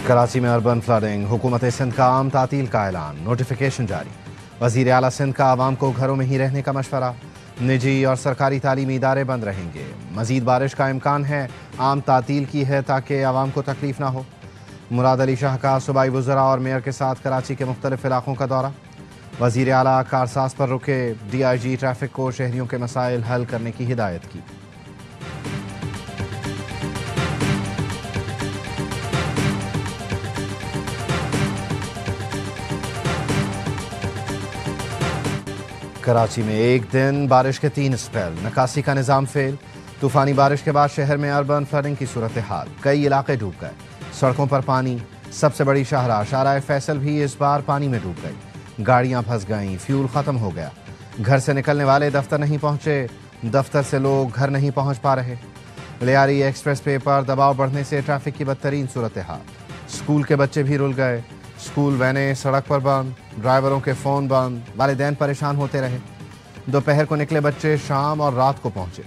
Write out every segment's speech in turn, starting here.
کراچی میں urban fielding, حکومت سندھ کا عام تعطیل کا اعلان، نوٹیفیکیشن جاری۔ وزیر اعلیٰ سندھ کا عوام کو گھروں میں ہی رہنے کا مشورہ، نجی اور سرکاری تعلیمی ادارے بند رہیں گے۔ مزید بارش کا امکان ہے، عام تعطیل کی ہے تاکہ عوام کو تکلیف نہ ہو۔ مراد علی شاہ کا صوبائی وزراء اور میئر کے ساتھ کراچی کے مختلف علاقوں کا دورہ۔ وزیر اعلیٰ کارساز پر رکے، ڈی آئی جی ٹریفک کو شہریوں کے مسائل حل کرنے کی ہدایت کی۔ کراچی میں ایک دن بارش کے 3 اسپیل، نکاسی کا نظام فیل۔ طوفانی بارش کے بعد شہر میں اربن فلڈنگ کی صورتحال، کئی علاقے ڈوب گئے، سڑکوں پر پانی۔ سب سے بڑی شاہراہ شارع فیصل بھی اس بار پانی میں ڈوب گئی، گاڑیاں پھنس گئیں، فیول ختم ہو گیا۔ گھر سے نکلنے والے دفتر نہیں پہنچے، دفتر سے لوگ گھر نہیں پہنچ پا رہے۔ لیاری ایکسپریس وے پر دباؤ بڑھنے سے ٹریفک کی بدترین صورتحال، اسکول کے بچے بھی رل گئے، اسکول وینیں سڑک پر بند، ڈرائیوروں کے فون بند، والدین پریشان ہوتے رہے۔ دوپہر کو نکلے بچے شام اور رات کو پہنچے،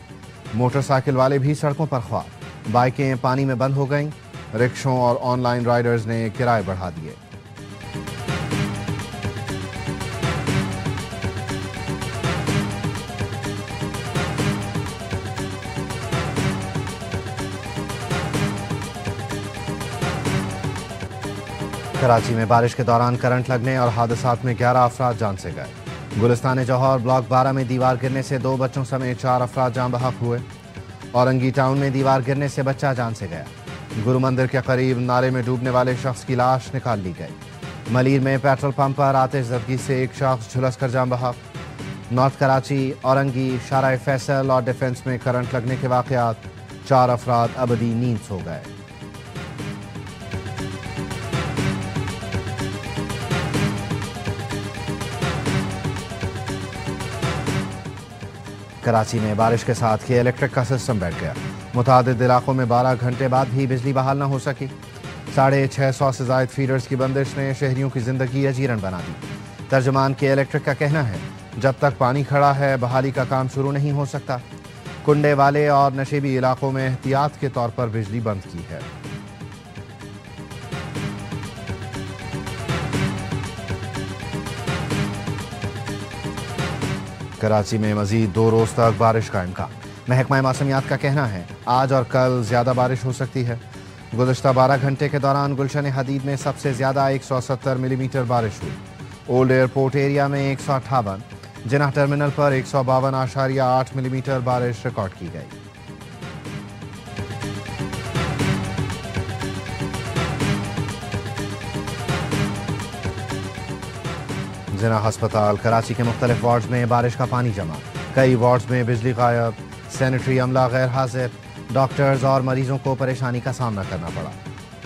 موٹر سائیکل والے بھی سڑکوں پر خوار، بائکیں پانی میں بند ہو گئیں، رکشوں اور آن لائن رائڈرز نے کرائے بڑھا دیے۔ کراچی میں بارش کے دوران کرنٹ لگنے اور حادثات میں 11 افراد جان سے گئے۔ گلستان جوہر بلاک 12 میں دیوار گرنے سے 2 بچوں سمیت 4 افراد جاں بحق ہوئے۔ اورنگی ٹاؤن میں دیوار گرنے سے بچہ جان سے گیا۔ گرو مندر کے قریب نالے میں ڈوبنے والے شخص کی لاش نکال لی گئی۔ ملیر میں پیٹرول پمپ پر آتش زدگی سے ایک شخص جھلس کر جاں بحق۔ نارتھ کراچی، اورنگی، شارع فیصل اور ڈیفنس میں کرنٹ لگنے کے واقعات، 4 افراد ابدی نیند سو گئے۔ کراچی میں بارش کے ساتھ ہی الیکٹرک کا سسٹم بیٹھ گیا، متعدد علاقوں میں 12 گھنٹے بعد بھی بجلی بحال نہ ہو سکی۔ 650 سے زائد فیڈرز کی بندش نے شہریوں کی زندگی اجیرن بنا دی۔ ترجمان کے الیکٹرک کا کہنا ہے، جب تک پانی کھڑا ہے بحالی کا کام شروع نہیں ہو سکتا۔ کنڈے والے اور نشیبی علاقوں میں احتیاط کے طور پر بجلی بند کی ہے۔ کراچی میں مزید 2 روز تک بارش کا امکان، محکمہ موسمیات کا کہنا ہے آج اور کل زیادہ بارش ہو سکتی ہے۔ گزشتہ 12 گھنٹے کے دوران گلشن حدید میں سب سے زیادہ 170 ملی میٹر بارش ہوئی۔ اولڈ ایئرپورٹ ایریا میں 158، جناح ٹرمینل پر 152.8 ملی میٹر بارش ریکارڈ کی گئی۔ جناح ہسپتال کراچی کے مختلف وارڈز میں بارش کا پانی جمع، کئی وارڈز میں بجلی غائب، سینیٹری عملہ غیر حاضر، ڈاکٹرز اور مریضوں کو پریشانی کا سامنا کرنا پڑا۔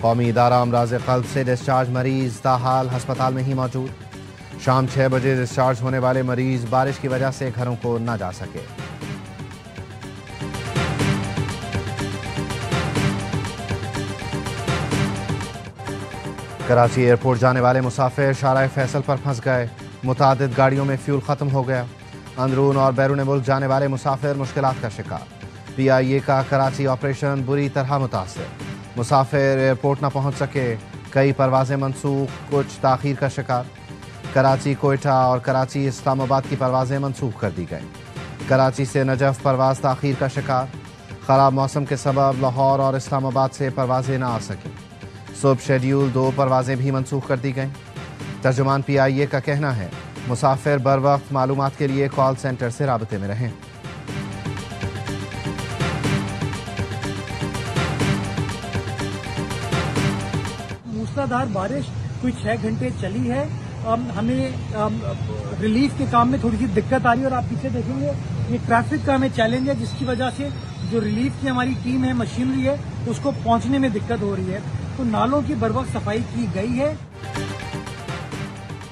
قومی ادارہ امراض قلب سے ڈسچارج مریض تاحال ہسپتال میں ہی موجود۔ شام 6 بجے ڈسچارج ہونے والے مریض بارش کی وجہ سے گھروں کو نہ جا سکے۔ کراچی ایئرپورٹ جانے والے مسافر شارع فیصل پر پھنس گئے، متعدد گاڑیوں میں فیول ختم ہو گیا۔ اندرون اور بیرون ملک جانے والے مسافر مشکلات کا شکار۔ پی آئی اے کا کراچی آپریشن بری طرح متاثر، مسافر ایئرپورٹ نہ پہنچ سکے، کئی پروازیں منسوخ، کچھ تاخیر کا شکار۔ کراچی کوئٹہ اور کراچی اسلام آباد کی پروازیں منسوخ کر دی گئیں۔ کراچی سے نجف پرواز تاخیر کا شکار، خراب موسم کے سبب لاہور اور اسلام آباد سے پروازیں نہ آ سکیں۔ صبح شیڈیول 2 پروازیں بھی منسوخ کر دی گئیں۔ ترجمان پی آئی اے کا کہنا ہے مسافر بر وقت معلومات کے لیے کال سینٹر سے رابطے میں رہیں۔ موسلادھار بارش کوئی 6 گھنٹے چلی ہے، ہمیں ریلیف کے کام میں تھوڑی سی دقت آ رہی ہے، اور آپ پیچھے دیکھیں گے یہ ٹریفک کا ہمیں چیلنج ہے، جس کی وجہ سے جو ریلیف کی ہماری ٹیم ہے، مشینری ہے، اس کو پہنچنے میں دقت ہو رہی ہے۔ تو نالوں کی بر وقت صفائی کی گئی ہے۔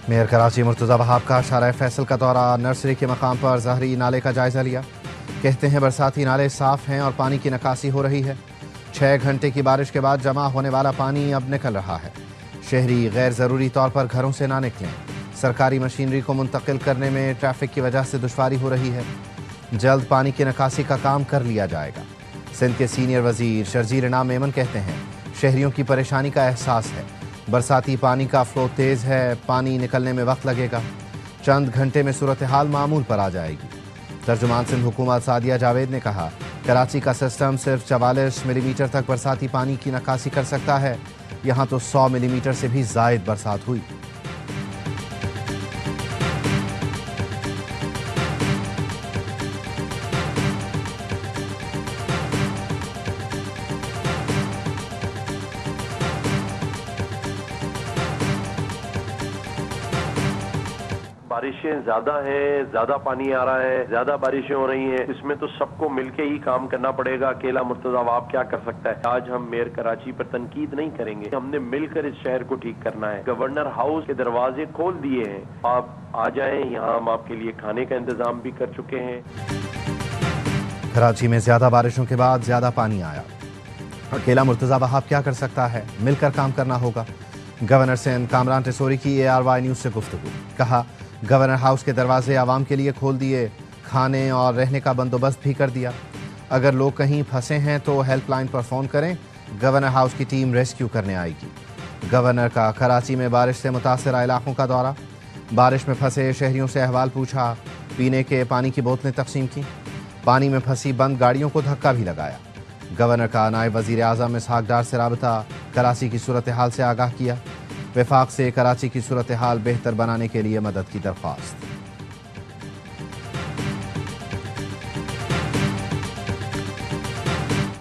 میئر کراچی مرتضی وہاب کا شارع فیصل کا دورہ، نرسری کے مقام پر ظاہری نالے کا جائزہ لیا۔ کہتے ہیں برساتی نالے صاف ہیں اور پانی کی نکاسی ہو رہی ہے۔ 6 گھنٹے کی بارش کے بعد جمع ہونے والا پانی اب نکل رہا ہے۔ شہری غیر ضروری طور پر گھروں سے نہ نکلیں، سرکاری مشینری کو منتقل کرنے میں ٹریفک کی وجہ سے دشواری ہو رہی ہے۔ جلد پانی کی نکاسی کا کام کر لیا جائے گا۔ سندھ کے سینئر وزیر شرجیل انعام میمن کہتے ہیں شہریوں کی پریشانی کا احساس ہے۔ برساتی پانی کا فلو تیز ہے، پانی نکلنے میں وقت لگے گا، چند گھنٹے میں صورتحال معمول پر آ جائے گی۔ ترجمان سندھ حکومت سعدیہ جاوید نے کہا، کراچی کا سسٹم صرف 44 ملی میٹر تک برساتی پانی کی نکاسی کر سکتا ہے، یہاں تو 100 ملی میٹر سے بھی زائد برسات ہوئی۔ بارشیں زیادہ ہیں، زیادہ پانی آ رہا ہے، زیادہ بارشیں ہو رہی ہیں، اس میں تو سب کو مل کے ہی کام کرنا پڑے گا۔ اکیلا مرتضی وہاب کیا کر سکتا ہے؟ آج ہم میئر کراچی پر تنقید نہیں کریں گے، ہم نے مل کر اس شہر کو ٹھیک کرنا ہے۔ گورنر ہاؤس کے دروازے کھول دیے ہیں، آپ آ جائیں، یہاں ہم آپ کے لیے کھانے کا انتظام بھی کر چکے ہیں۔ کراچی میں زیادہ بارشوں کے بعد زیادہ پانی آیا، اکیلا مرتضی وہاب کیا کر سکتا ہے؟ مل کر کام کرنا ہوگا۔ گورنر سندھ کامران ٹیسوری کی ARY نیوز سے گفتگو، کہا گورنر ہاؤس کے دروازے عوام کے لیے کھول دیے، کھانے اور رہنے کا بندوبست بھی کر دیا۔ اگر لوگ کہیں پھنسے ہیں تو ہیلپ لائن پر فون کریں، گورنر ہاؤس کی ٹیم ریسکیو کرنے آئے گی۔ گورنر کا کراچی میں بارش سے متاثرہ علاقوں کا دورہ، بارش میں پھنسے شہریوں سے احوال پوچھا، پینے کے پانی کی بوتلیں تقسیم کی، پانی میں پھنسی بند گاڑیوں کو دھکا بھی لگایا۔ گورنر کا نائب وزیر اعظم اسحاق ڈار سے رابطہ، کراچی کی صورتحال سے آگاہ کیا، وفاق سے کراچی کی صورتحال بہتر بنانے کے لیے مدد کی درخواست۔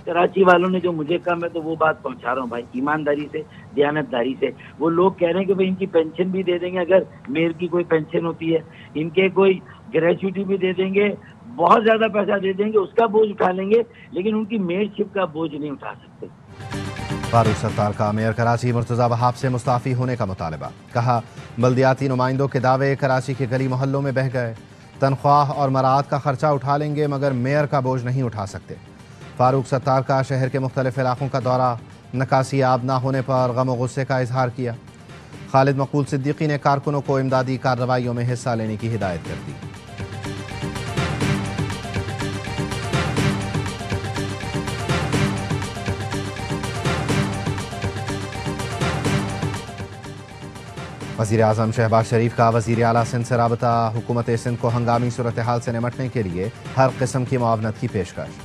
کراچی والوں نے جو مجھے کہا، میں تو وہ بات پہنچا رہا ہوں بھائی، ایمانداری سے، دیانتداری سے۔ وہ لوگ کہہ رہے ہیں کہ بھائی ان کی پینشن بھی دے دیں گے، اگر میئر کی کوئی پینشن ہوتی ہے، ان کے کوئی گریجویٹی بھی دے دیں گے، بہت زیادہ پیسہ دے دیں گے، اس کا بوجھ اٹھا لیں گے، لیکن ان کی میئرشپ کا بوجھ نہیں اٹھا سکتے۔ فاروق ستار کا میئر کراچی مرتضی وہاب سے مستعفی ہونے کا مطالبہ، کہا بلدیاتی نمائندوں کے دعوے کراچی کے گلی محلوں میں بہہ گئے، تنخواہ اور مراعات کا خرچہ اٹھا لیں گے مگر میئر کا بوجھ نہیں اٹھا سکتے۔ فاروق ستار کا شہر کے مختلف علاقوں کا دورہ، نکاسی آب نہ ہونے پر غم و غصے کا اظہار کیا۔ خالد مقبول صدیقی نے کارکنوں کو امدادی کارروائیوں میں حصہ لینے کی ہدایت کر دی۔ وزیر اعظم شہباز شریف کا وزیر اعلیٰ سندھ سے رابطہ، حکومت سندھ کو ہنگامی صورتحال سے نمٹنے کے لیے ہر قسم کی معاونت کی پیشکش۔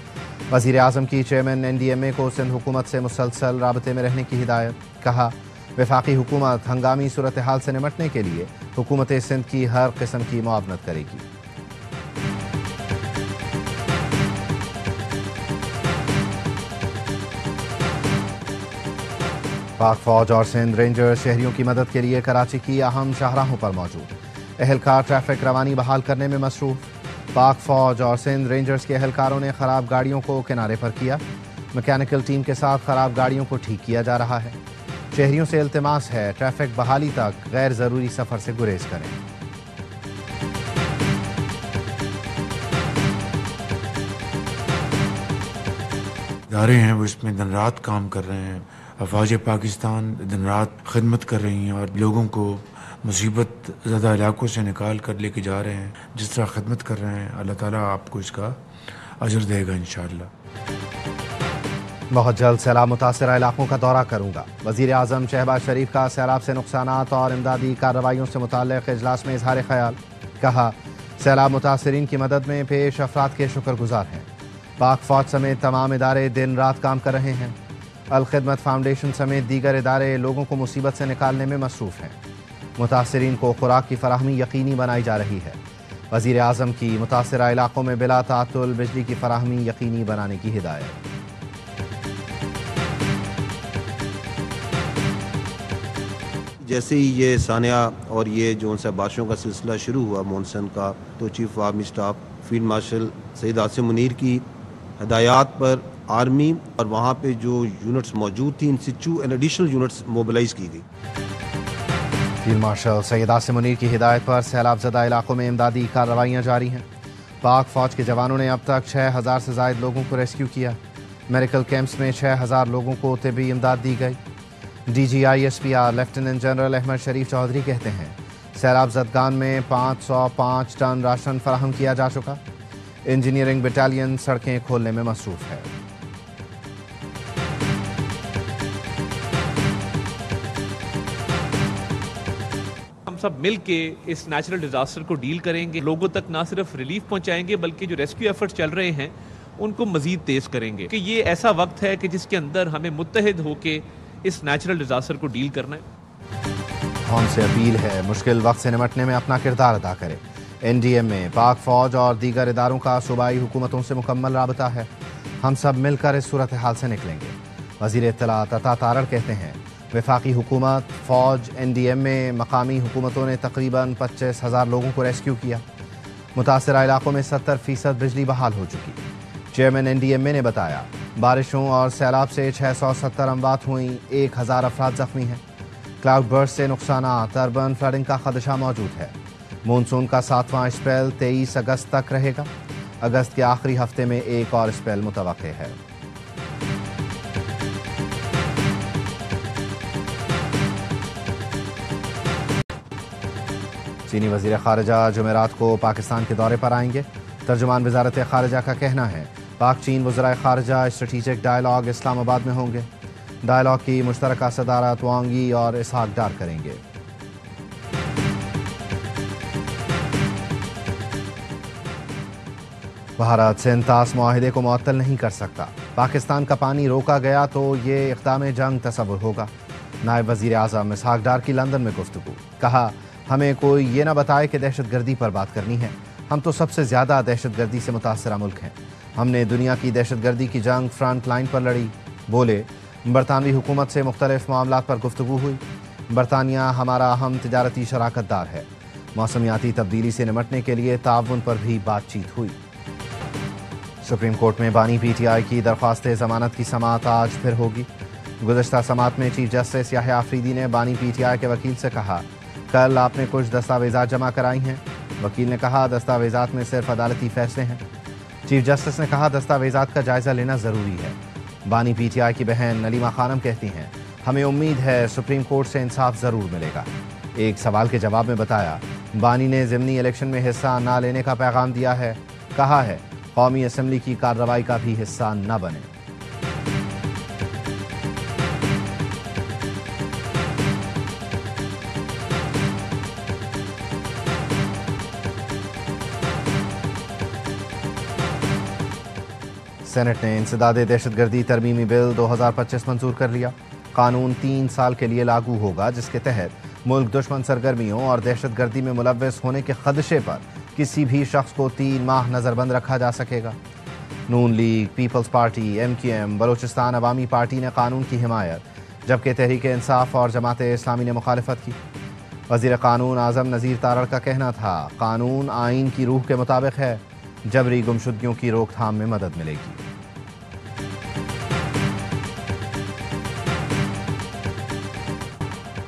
وزیر اعظم کی چیئرمین NDMA کو سندھ حکومت سے مسلسل رابطے میں رہنے کی ہدایت، کہا وفاقی حکومت ہنگامی صورتحال سے نمٹنے کے لیے حکومت سندھ کی ہر قسم کی معاونت کرے گی۔ پاک فوج اور سندھ رینجر شہریوں کی مدد کے لیے کراچی کی اہم شاہراہوں پر موجود، اہلکار ٹریفک روانی بحال کرنے میں مصروف۔ پاک فوج اور سندھ رینجرز کے اہلکاروں نے خراب گاڑیوں کو کنارے پر کیا، میکینیکل ٹیم کے ساتھ خراب گاڑیوں کو ٹھیک کیا جا رہا ہے۔ شہریوں سے التماس ہے ٹریفک بحالی تک غیر ضروری سفر سے گریز کریں۔ ادارے ہیں وہ اس میں دن رات کام کر رہے ہیں، افواج پاکستان دن رات خدمت کر رہی ہیں اور لوگوں کو مصیبت زدہ علاقوں سے نکال کر لے کے جا رہے ہیں۔ جس طرح خدمت کر رہے ہیں، اللہ تعالیٰ آپ کو اس کا اجر دے گا انشاءاللہ۔ بہت جلد سیلاب متاثرہ علاقوں کا دورہ کروں گا، وزیر اعظم شہباز شریف کا سیلاب سے نقصانات اور امدادی کارروائیوں سے متعلق اجلاس میں اظہار خیال، کہا سیلاب متاثرین کی مدد میں پیش افراد کے شکر گزار ہیں۔ پاک فوج سمیت تمام ادارے دن رات کام کر رہے ہیں۔ الخدمت فاؤنڈیشن سمیت دیگر ادارے لوگوں کو مصیبت سے نکالنے میں مصروف ہیں۔ متاثرین کو خوراک کی فراہمی یقینی بنائی جا رہی ہے۔ وزیر اعظم کی متاثرہ علاقوں میں بلا تعطل بجلی کی فراہمی یقینی بنانے کی ہدایت۔ جیسے ہی یہ سانحہ اور یہ جو ان سے بارشوں کا سلسلہ شروع ہوا مونسون کا، تو chief army staff field marshal Syed Asim Munir کی ہدایات پر آرمی اور وہاں پہ جو یونٹس موجود تھیں ان سچو اینڈ ایڈیشنل یونٹس موبلائز کی گئی۔ فیلڈ مارشل سید عاصم منیر کی ہدایت پر سیلاب زدہ علاقوں میں امدادی کارروائیاں جاری ہیں۔ پاک فوج کے جوانوں نے اب تک 6000 سے زائد لوگوں کو ریسکیو کیا۔ میڈیکل کیمپس میں 6000 لوگوں کو طبی امداد دی گئی۔ DGISPR لیفٹیننٹ جنرل احمد شریف چودھری کہتے ہیں سیلاب زدگان میں 505 ٹن راشن فراہم کیا جا چکا۔ انجینئرنگ بٹالین سڑکیں کھولنے میں مصروف ہے۔ سب مل کے اس نیچرل ڈیزاسٹر کو ڈیل کریں گے. لوگوں تک نہ صرف ریلیف پہنچائیں گے بلکہ جو ریسکیو ایفرٹس چل رہے ہیں ان کو مزید تیز کریں گے کہ یہ ایسا وقت ہے کہ جس کے اندر ہمیں متحد ہو کے اس نیچرل ڈیزاسٹر کو ڈیل کرنا ہے. قوم سے اپیل ہے مشکل وقت سے نمٹنے میں اپنا کردار ادا کرے. این ڈی ایم میں پاک فوج اور دیگر اداروں کا صوبائی حکومتوں سے مکمل رابطہ ہے. ہم سب مل کر اس صورتحال سے نکلیں گے. وزیر اطلاعات عطا تارڑ کہتے ہیں وفاقی حکومت، فوج، این ڈی ایم میں مقامی حکومتوں نے تقریباً 25,000 لوگوں کو ریسکیو کیا. متاثرہ علاقوں میں 70% بجلی بحال ہو چکی. چیئرمین این ڈی ایم اے نے بتایا بارشوں اور سیلاب سے 670 اموات ہوئیں، 1,000 افراد زخمی ہیں. کلاؤڈ برسٹ سے نقصانات، اربن فلڈنگ کا خدشہ موجود ہے. مونسون کا 7واں اسپیل 23 اگست تک رہے گا. اگست کے آخری ہفتے میں ایک اور اسپیل متوقع ہے. چینی وزیر خارجہ جمعرات کو پاکستان کے دورے پر آئیں گے. ترجمان وزارت خارجہ کا کہنا ہے پاک چین وزرائے خارجہ اسٹریٹجک ڈائیلاگ اسلام آباد میں ہوں گے. ڈائیلاگ کی مشترکہ صدارت وانگ یی اور اسحاق ڈار کریں گے. بھارت سینتاس معاہدے کو معطل نہیں کر سکتا. پاکستان کا پانی روکا گیا تو یہ اقدام جنگ تصور ہوگا. نائب وزیر اعظم اسحاق ڈار کی لندن میں گفتگو. کہا ہمیں کوئی یہ نہ بتائے کہ دہشت گردی پر بات کرنی ہے. ہم تو سب سے زیادہ دہشت گردی سے متاثرہ ملک ہیں. ہم نے دنیا کی دہشت گردی کی جنگ فرنٹ لائن پر لڑی. بولے برطانوی حکومت سے مختلف معاملات پر گفتگو ہوئی. برطانیہ ہمارا اہم تجارتی شراکت دار ہے. موسمیاتی تبدیلی سے نمٹنے کے لیے تعاون پر بھی بات چیت ہوئی. سپریم کورٹ میں بانی پی ٹی آئی کی درخواست ضمانت کی سماعت آج پھر ہوگی. گزشتہ سماعت میں چیف جسٹس یحییٰ آفریدی نے بانی پی ٹی آئی کے وکیل سے کہا کل آپ نے کچھ دستاویزات جمع کرائی ہیں. وکیل نے کہا دستاویزات میں صرف عدالتی فیصلے ہیں. چیف جسٹس نے کہا دستاویزات کا جائزہ لینا ضروری ہے. بانی پی ٹی آئی کی بہن نلیمہ خانم کہتی ہیں ہمیں امید ہے سپریم کورٹ سے انصاف ضرور ملے گا. ایک سوال کے جواب میں بتایا بانی نے ضمنی الیکشن میں حصہ نہ لینے کا پیغام دیا ہے. کہا ہے قومی اسمبلی کی کارروائی کا بھی حصہ نہ بنے. سینٹ نے انسداد دہشت گردی ترمیمی بل 2025 منظور کر لیا. قانون 3 سال کے لیے لاگو ہوگا جس کے تحت ملک دشمن سرگرمیوں اور دہشت گردی میں ملوث ہونے کے خدشے پر کسی بھی شخص کو 3 ماہ نظر بند رکھا جا سکے گا. Noon League, Peoples Party, M Q M, Balochistan Awami Party نے قانون کی حمایت جبکہ تحریک انصاف اور جماعت اسلامی نے مخالفت کی. وزیر قانون اعظم نذیر تارڑ کا کہنا تھا قانون آئین کی روح کے مطابق ہے. جبری گمشدگیوں کی روک تھام میں مدد ملے گی.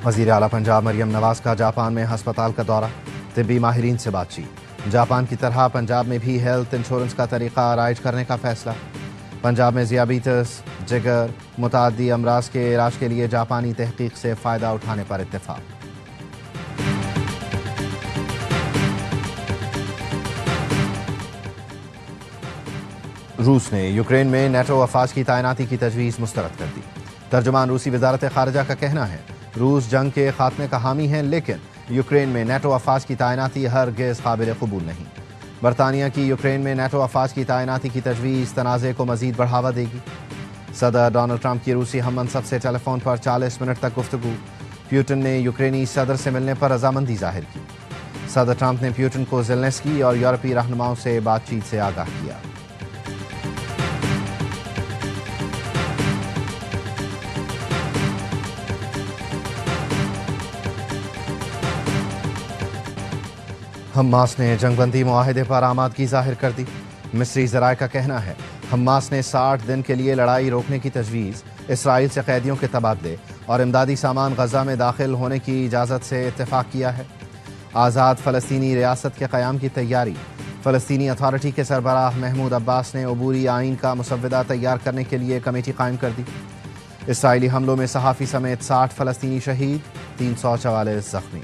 وزیر اعلیٰ پنجاب مریم نواز کا جاپان میں ہسپتال کا دورہ. طبی ماہرین سے بات چیت. جاپان کی طرح پنجاب میں بھی ہیلتھ انشورنس کا طریقہ رائج کرنے کا فیصلہ. پنجاب میں ذیابیطس، جگر، متعدی امراض کے علاج کے لیے جاپانی تحقیق سے فائدہ اٹھانے پر اتفاق. روس نے یوکرین میں نیٹو افواج کی تعیناتی کی تجویز مسترد کر دی. ترجمان روسی وزارت خارجہ کا کہنا ہے روس جنگ کے خاتمے کا حامی ہے لیکن یوکرین میں نیٹو افواج کی تعیناتی ہرگز قابل قبول نہیں. برطانیہ کی یوکرین میں نیٹو افواج کی تعیناتی کی تجویز تنازع کو مزید بڑھاوا دے گی. صدر ڈونلڈ ٹرمپ کی روسی ہم منصب سے ٹیلی فون پر 40 منٹ تک گفتگو. پیوٹن نے یوکرینی صدر سے ملنے پر رضامندی ظاہر کی. صدر ٹرمپ نے پیوٹن کو زیلنسکی اور یورپی رہنماؤں سے بات چیت سے آگاہ کیا. حماس نے جنگ بندی معاہدے پر آمادگی ظاہر کر دی. مصری ذرائع کا کہنا ہے حماس نے 60 دن کے لیے لڑائی روکنے کی تجویز، اسرائیل سے قیدیوں کے تبادلے اور امدادی سامان غزہ میں داخل ہونے کی اجازت سے اتفاق کیا ہے. آزاد فلسطینی ریاست کے قیام کی تیاری. فلسطینی اتھارٹی کے سربراہ محمود عباس نے عبوری آئین کا مسودہ تیار کرنے کے لیے کمیٹی قائم کر دی. اسرائیلی حملوں میں صحافی سمیت 60 فلسطینی شہید، 344 زخمی.